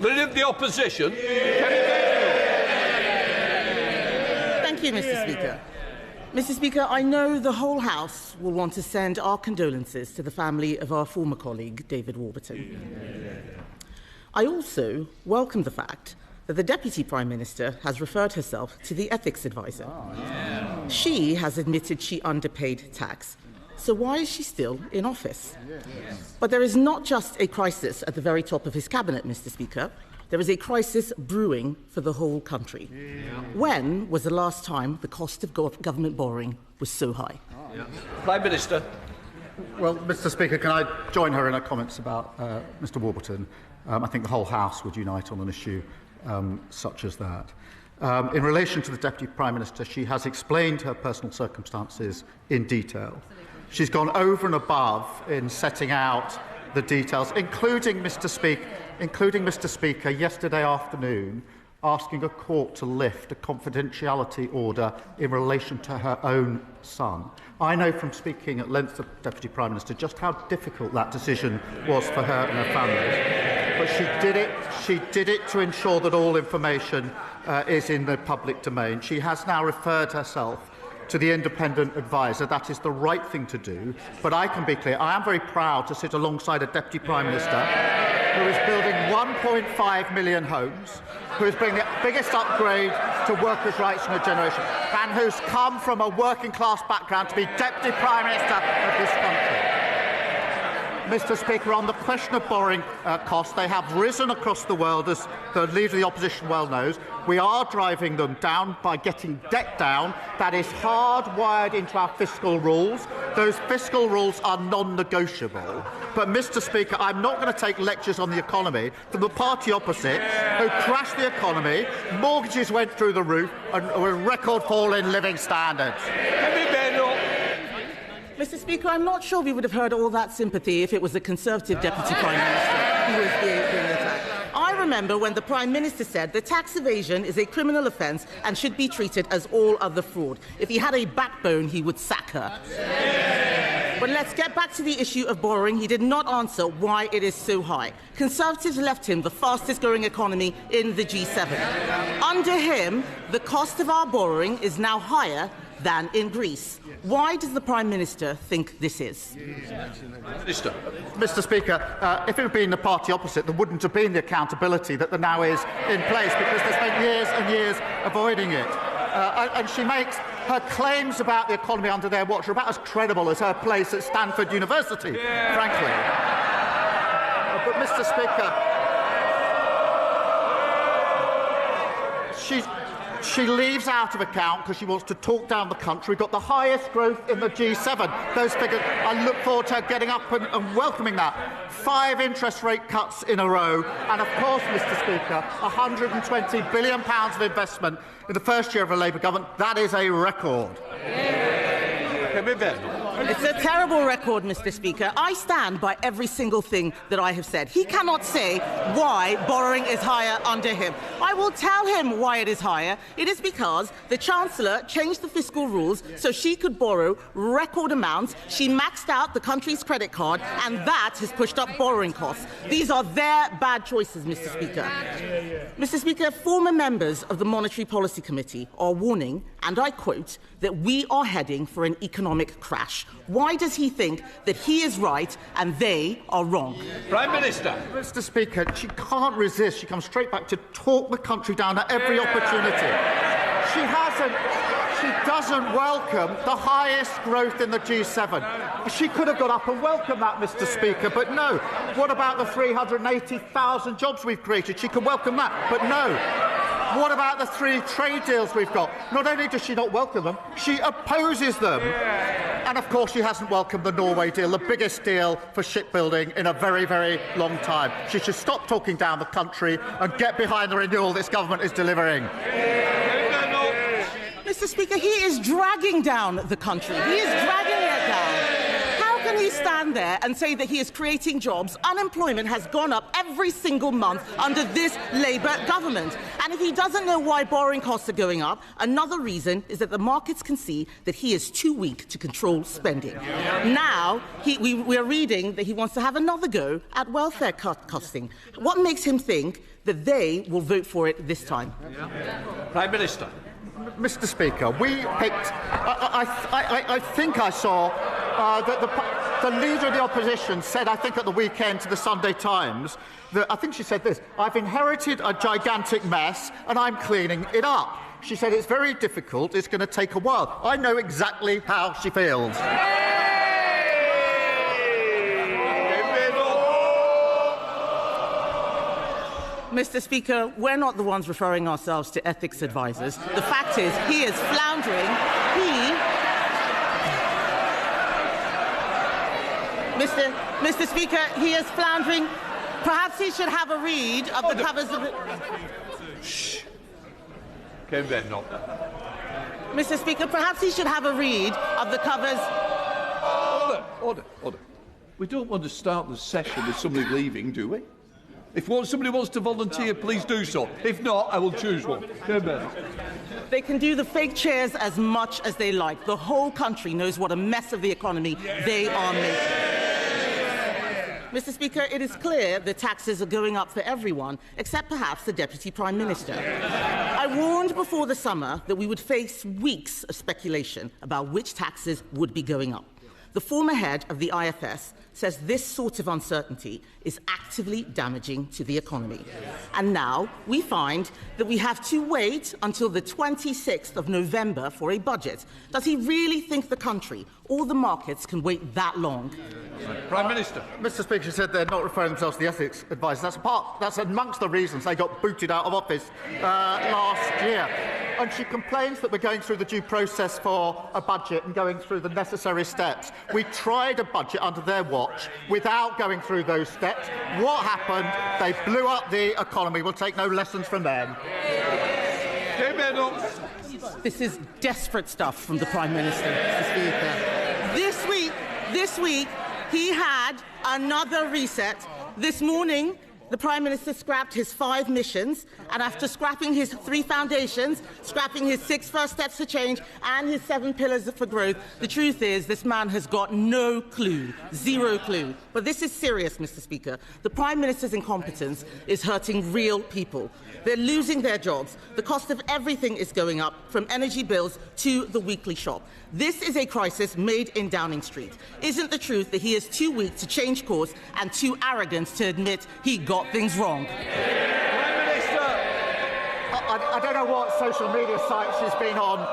Leader of the Opposition, Kemi Badenoch. Thank you, Mr. Speaker. Mr. Speaker, I know the whole House will want to send our condolences to the family of our former colleague, David Warburton. I also welcome the fact that the Deputy Prime Minister has referred herself to the ethics advisor. She has admitted she underpaid tax. So why is she still in office? But there is not just a crisis at the very top of his cabinet, Mr. Speaker. There is a crisis brewing for the whole country. When was the last time the cost of government borrowing was so high? Prime Minister. Well, Mr. Speaker, can I join her in her comments about Mr. Warburton? I think the whole House would unite on an issue such as that. In relation to the Deputy Prime Minister, she has explained her personal circumstances in detail. She's gone over and above in setting out the details, including, Mr. Speaker, yesterday afternoon, asking a court to lift a confidentiality order in relation to her own son. I know from speaking at length to the Deputy Prime Minister just how difficult that decision was for her and her family. But she did it to ensure that all information is in the public domain. She has now referred herself to the independent adviser. That is the right thing to do. But I can be clear, I am very proud to sit alongside a Deputy Prime Minister who is building 1.5 million homes, who is bringing the biggest upgrade to workers' rights in a generation, and who's come from a working-class background to be Deputy Prime Minister of this country. Mr. Speaker, on the question of borrowing costs, they have risen across the world, as the Leader of the Opposition well knows. We are driving them down by getting debt down. That is hardwired into our fiscal rules. Those fiscal rules are non-negotiable. But, Mr. Speaker, I'm not going to take lectures on the economy from the party opposite, who crashed the economy, mortgages went through the roof, and a record fall in living standards. Mr. Speaker, I'm not sure we would have heard all that sympathy if it was the Conservative Deputy Prime Minister who was being attacked. I remember when the Prime Minister said that tax evasion is a criminal offence and should be treated as all other fraud. If he had a backbone, he would sack her. But let's get back to the issue of borrowing. He did not answer why it is so high. Conservatives left him the fastest-growing economy in the G7. Under him, the cost of our borrowing is now higher than in Greece. Why does the Prime Minister think this is? Mr. Speaker, if it had been the party opposite, there wouldn't have been the accountability that there now is in place, because they spent years and years avoiding it. And she makes her claims about the economy under their watch are about as credible as her place at Stanford University, frankly. But, Mr. Speaker, she leaves out of account, because she wants to talk down the country. We've got the highest growth in the G7. Those figures, I look forward to her getting up and welcoming that. 5 interest rate cuts in a row. And of course, Mr. Speaker, £120 billion of investment in the first year of a Labour government. That is a record. It's a terrible record, Mr. Speaker. I stand by every single thing that I have said. He cannot say why borrowing is higher under him. I will tell him why it is higher. It is because the Chancellor changed the fiscal rules so she could borrow record amounts. She maxed out the country's credit card, and that has pushed up borrowing costs. These are their bad choices, Mr. Speaker. Mr. Speaker, former members of the Monetary Policy Committee are warning, and I quote, that we are heading for an economic crash. Why does he think that he is right and they are wrong? Prime Minister. Mr. Speaker, she can't resist. She comes straight back to talk the country down at every opportunity. She doesn't welcome the highest growth in the G7. She could have got up and welcomed that, Mr. Speaker, but no. What about the 380,000 jobs we've created? She could welcome that, but no. What about the 3 trade deals we've got? Not only does she not welcome them, she opposes them. And, of course, she hasn't welcomed the Norway deal, the biggest deal for shipbuilding in a very, very long time. She should stop talking down the country and get behind the renewal this government is delivering. Mr. Speaker, he is dragging down the country. He is dragging it down. How can he stand there and say that he is creating jobs? Unemployment has gone up every single month under this Labour government. And if he doesn't know why borrowing costs are going up, another reason is that the markets can see that he is too weak to control spending. Now, we are reading that he wants to have another go at welfare costing. What makes him think that they will vote for it this time. Prime Minister. Mr. Speaker, we picked. I think I saw that the leader of the opposition said, I think at the weekend to the Sunday Times, that I think she said this: "I've inherited a gigantic mess and I'm cleaning it up." She said it's very difficult. It's going to take a while. I know exactly how she feels. Mr. Speaker, we're not the ones referring ourselves to ethics advisors. The fact is, he is floundering. Mr. Speaker, he is floundering. Perhaps he should have a read of the covers of the... Shh. Kemi Badenoch. Mr. Speaker, perhaps he should have a read of the covers... Order. We don't want to start the session with somebody leaving, do we? If somebody wants to volunteer, please do so. If not, I will choose one. They can do the fake chairs as much as they like. The whole country knows what a mess of the economy they are making. Mr. Speaker, it is clear that taxes are going up for everyone, except perhaps the Deputy Prime Minister. I warned before the summer that we would face weeks of speculation about which taxes would be going up. The former head of the IFS says this sort of uncertainty is actively damaging to the economy. And now we find that we have to wait until the 26th of November for a budget. Does he really think the country or the markets can wait that long? Prime Minister. Mr. Speaker, she said they're not referring themselves to the ethics advisors. That's amongst the reasons they got booted out of office last year. And she complains that we're going through the due process for a budget and going through the necessary steps. We tried a budget under their watch without going through those steps. What happened? They blew up the economy. We'll take no lessons from them. This is desperate stuff from the Prime Minister, Mr. Speaker. This week, he had another reset. This morning, the Prime Minister scrapped his 5 missions, and after scrapping his 3 foundations, scrapping his 6 first steps to change, and his 7 pillars for growth, the truth is this man has got no clue, 0 clue. But this is serious, Mr. Speaker. The Prime Minister's incompetence is hurting real people. They're losing their jobs. The cost of everything is going up, from energy bills to the weekly shop. This is a crisis made in Downing Street. Isn't the truth that he is too weak to change course and too arrogant to admit he got things wrong? Prime Minister. I don't know what social media site she's been on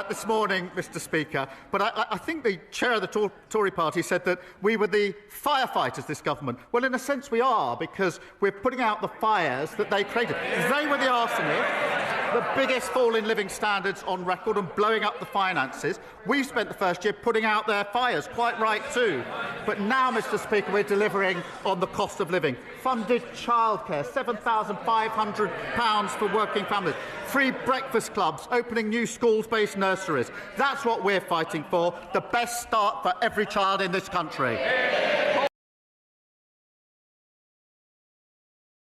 this morning, Mr. Speaker, but I think the chair of the Tory party said that we were the firefighters, this government. Well, in a sense we are, because we're putting out the fires that they created. They were the arsonists, the biggest fall in living standards on record, and blowing up the finances. We spent the first year putting out their fires, quite right too. But now, Mr. Speaker, we're delivering on the cost of living. Funded childcare, £7,500 for working families. Free breakfast clubs, opening new schools-based nurseries. That's what we're fighting for, the best start for every child in this country.